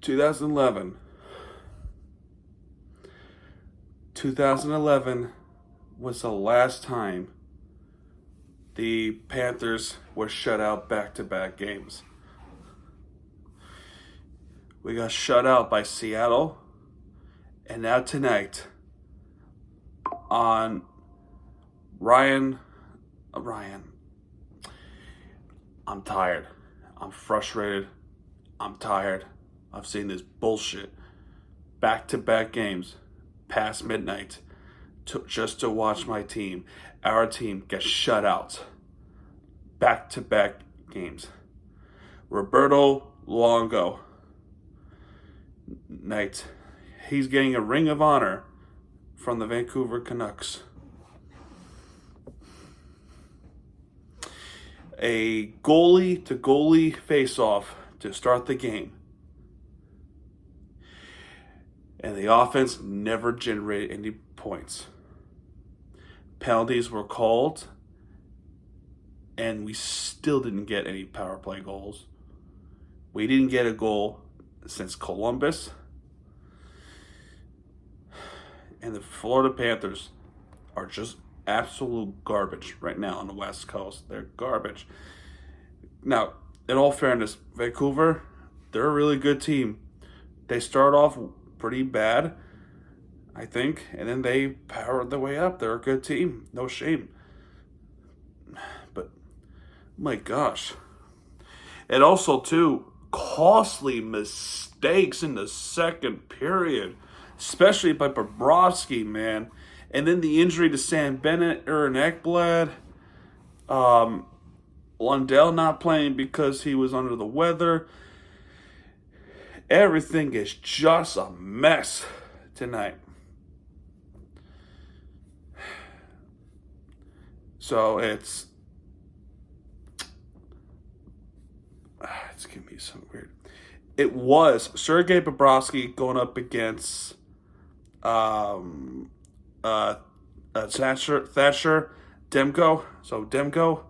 2011. 2011 was the last time the Panthers were shut out back-to-back games. We got shut out by Seattle, and now tonight on Ryan, I'm tired. I'm frustrated. I'm tired. I've seen this bullshit. Back-to-back games past midnight just to watch our team get shut out. Back-to-back games. Roberto Luongo night. He's getting a Ring of Honor from the Vancouver Canucks. A goalie-to-goalie face-off to start the game. And the offense never generated any points. Penalties were called, and we still didn't get any power play goals. We didn't get a goal since Columbus. And the Florida Panthers are just absolute garbage right now on the West Coast. They're garbage. Now, in all fairness, Vancouver, they're a really good team. They start off pretty bad, I think, and then they powered their way up. They're a good team. No shame. But, my gosh. And also, too, costly mistakes in the second period, especially by Bobrovsky, man. And then the injury to Sam Bennett, Aaron Ekblad, Lundell not playing because he was under the weather. Everything is just a mess tonight. So it's gonna be so weird. It was Sergei Bobrovsky going up against Thatcher Demko. So Demko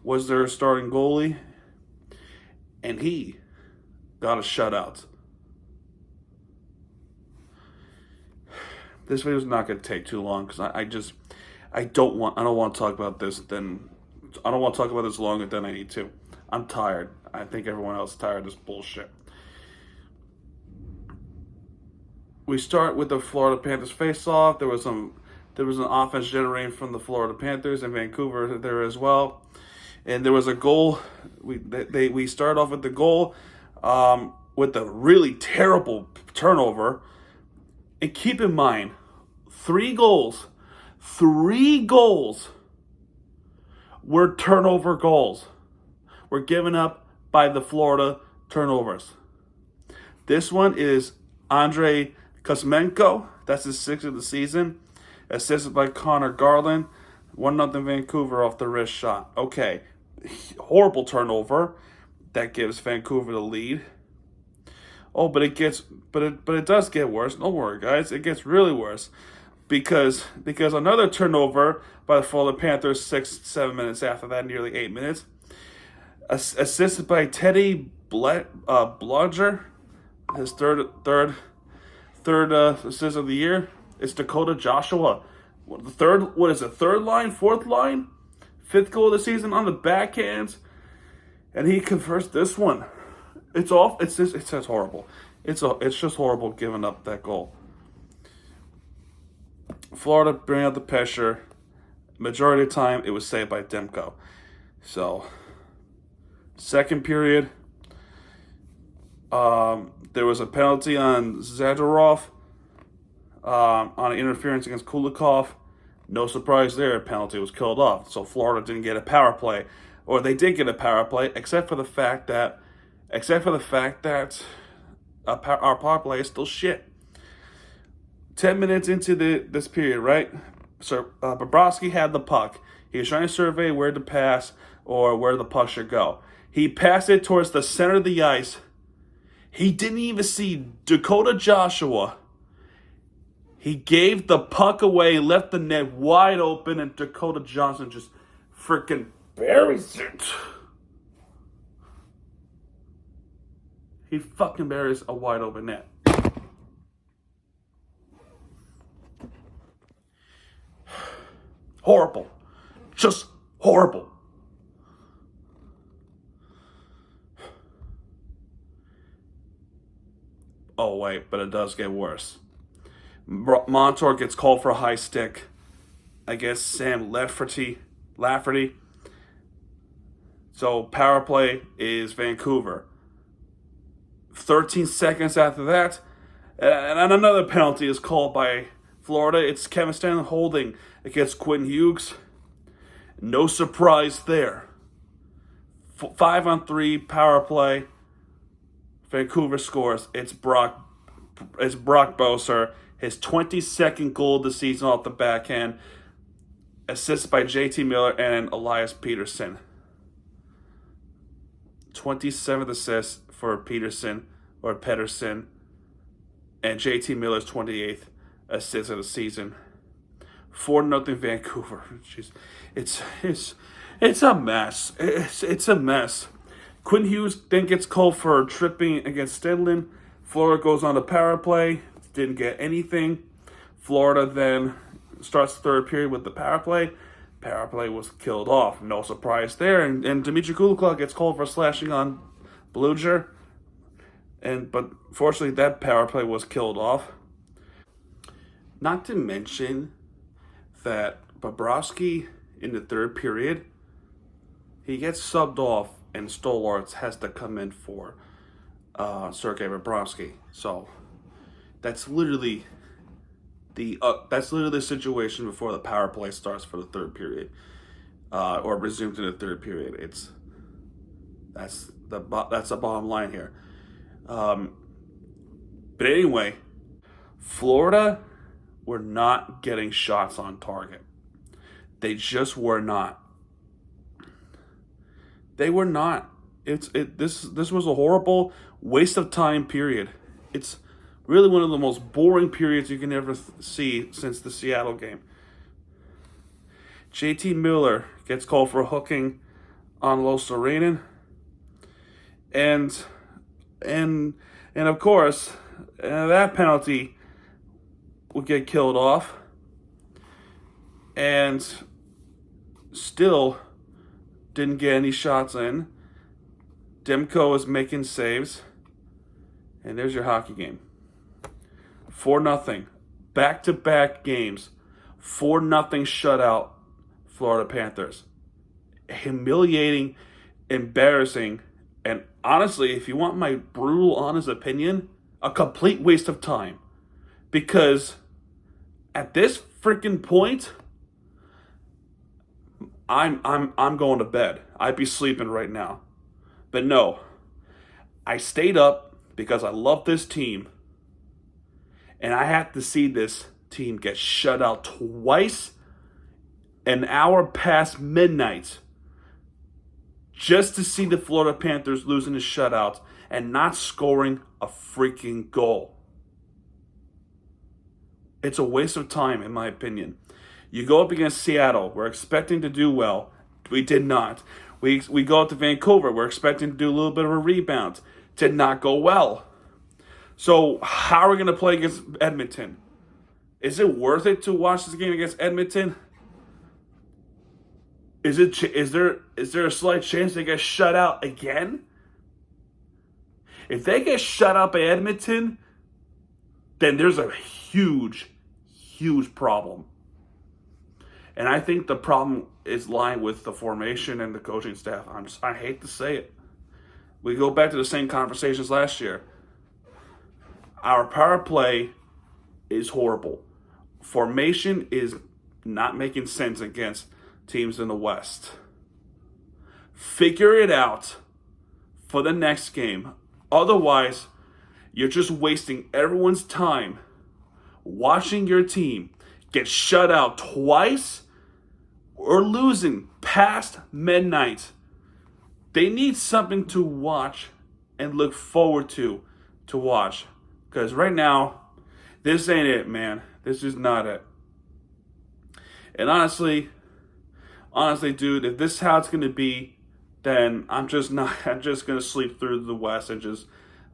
was their starting goalie, and he got a shutout. This video is not going to take too long because I don't want to talk about this. I don't want to talk about this longer than I need to. I'm tired. I think everyone else is tired of this bullshit. We start with the Florida Panthers face-off. There was an offense generating from the Florida Panthers in Vancouver there as well, and there was a goal. We start off with the goal with a really terrible turnover. And keep in mind, three goals were turnover goals. Were given up by the Florida turnovers. This one is Andrei Kuzmenko. That's his sixth of the season. Assisted by Connor Garland. 1-0 Vancouver off the wrist shot. Okay, horrible turnover. That gives Vancouver the lead. Oh, but it does get worse. Don't worry, guys. It gets really worse because another turnover by the Florida Panthers 6-7 minutes after that, nearly 8 minutes. Assisted by Teddy Blodger, his third assist of the year. It's Dakota Joshua. Third line, fourth line, fifth goal of the season on the backhands, and he converts this one. It's off. It's just horrible. It's just horrible giving up that goal. Florida bring out the pressure. Majority of the time, it was saved by Demko. So, second period, there was a penalty on Zadorov on an interference against Kulikov. No surprise there. Penalty was killed off. So Florida didn't get a power play, or they did get a power play, except for the fact that our power play is still shit. 10 minutes into this period, right? So Bobrovsky had the puck. He was trying to survey where to pass or where the puck should go. He passed it towards the center of the ice. He didn't even see Dakota Joshua. He gave the puck away, left the net wide open, and Dakota Johnson just freaking buries it. He fucking buries a wide open net. Horrible. Just horrible. Oh, wait, but it does get worse. Montour gets called for a high stick. I guess Sam Lafferty. So power play is Vancouver. 13 seconds after that, and another penalty is called by Florida. It's Kevin Stanley holding against Quinn Hughes. No surprise there. 5-on-3 power play. Vancouver scores. It's Brock Boeser. His 22nd goal of the season off the backhand. Assisted by JT Miller and Elias Peterson. 27th assist for Pedersen. And JT Miller's 28th assist of the season. 4-0 Vancouver. Jeez. It's a mess. It's a mess. Quinn Hughes then gets called for tripping against Stedland. Florida goes on to power play. Didn't get anything. Florida then starts the third period with the power play. Power play was killed off. No surprise there. And Dmitry Kulikov gets called for slashing on Bluger. But fortunately, that power play was killed off. Not to mention that Bobrovsky in the third period, he gets subbed off, and Stolarz has to come in for Sergei Bobrovsky. So that's literally the situation before the power play starts for the third period, or resumes in the third period. That's the bottom line here. But anyway, Florida were not getting shots on target. They just were not. They were not. This was a horrible waste of time period. It's really one of the most boring periods you can ever see since the Seattle game. JT Miller gets called for hooking on Los Serenen. And of course, that penalty would get killed off. And still didn't get any shots in. Demko is making saves. And there's your hockey game. 4-0. Back-to-back games. 4-0 shutout Florida Panthers. Humiliating, embarrassing, and honestly, if you want my brutal, honest opinion, a complete waste of time. Because at this freaking point, I'm going to bed. I'd be sleeping right now. But no, I stayed up because I love this team. And I have to see this team get shut out twice an hour past midnight just to see the Florida Panthers losing a shutout and not scoring a freaking goal. It's a waste of time, in my opinion. You go up against Seattle. We're expecting to do well. We did not. We go up to Vancouver. We're expecting to do a little bit of a rebound. Did not go well. So how are we going to play against Edmonton? Is it worth it to watch this game against Edmonton? Is there a slight chance they get shut out again? If they get shut out by Edmonton, then there's a huge, huge problem. And I think the problem is lying with the formation and the coaching staff. I hate to say it. We go back to the same conversations last year. Our power play is horrible. Formation is not making sense against teams in the West. Figure it out for the next game. Otherwise, you're just wasting everyone's time watching your team get shut out twice or losing past midnight. They need something to watch and look forward to watch. Because right now, this ain't it, man. This is not it. And honestly, dude, if this is how it's going to be, then I'm just going to sleep through the West and just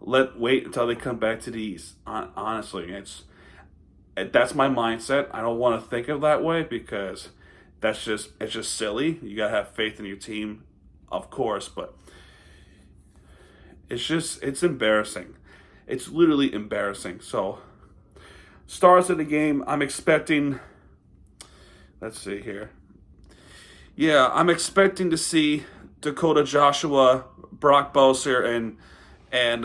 Wait until they come back to the East. Honestly, that's my mindset. I don't want to think of that way because it's just silly. You gotta have faith in your team, of course, but it's embarrassing. It's literally embarrassing. So, stars of the game, I'm expecting. Let's see here. Yeah, I'm expecting to see Dakota Joshua, Brock Boser, and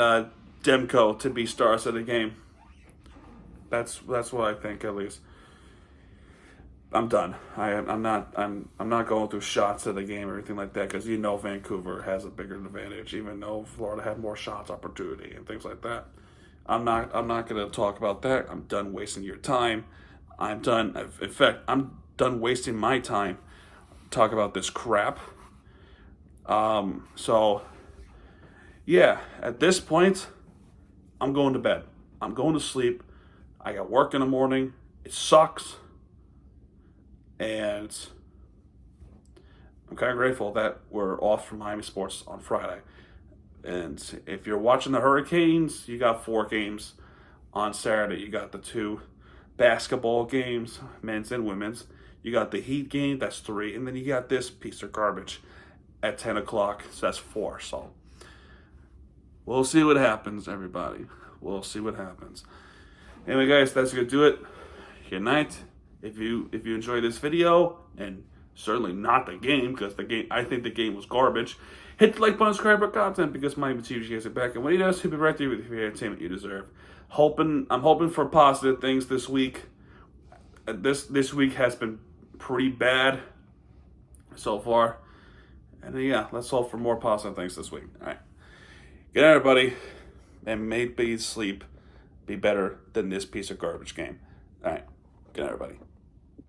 Demko to be stars of the game. That's what I think, at least. I'm done. I'm not going through shots of the game or anything like that because Vancouver has a bigger advantage, even though Florida had more shots opportunity and things like that. I'm not going to talk about that. I'm done wasting your time. I'm done. In fact, I'm done wasting my time talk about this crap. So yeah, at this point, I'm going to bed. I'm going to sleep. I got work in the morning. It sucks. And I'm kind of grateful that we're off from Miami sports on Friday. And if you're watching the Hurricanes, you got 4 games on Saturday. You got the 2 basketball games, men's and women's. You got the Heat game, that's 3. And then you got this piece of garbage at 10 o'clock, so that's 4. So we'll see what happens, everybody. We'll see what happens. Anyway, guys, that's going to do it. Good night. If you enjoyed this video, and certainly not the game, because I think the game was garbage, hit the like button, subscribe for content, because Miami TV guys are back. And when he does, he'll be right there with the entertainment you deserve. I'm hoping for positive things this week. This week has been pretty bad so far. And yeah, let's hope for more positive things this week. All right. Good night, everybody. And may sleep be better than this piece of garbage game. All right. Good night, everybody.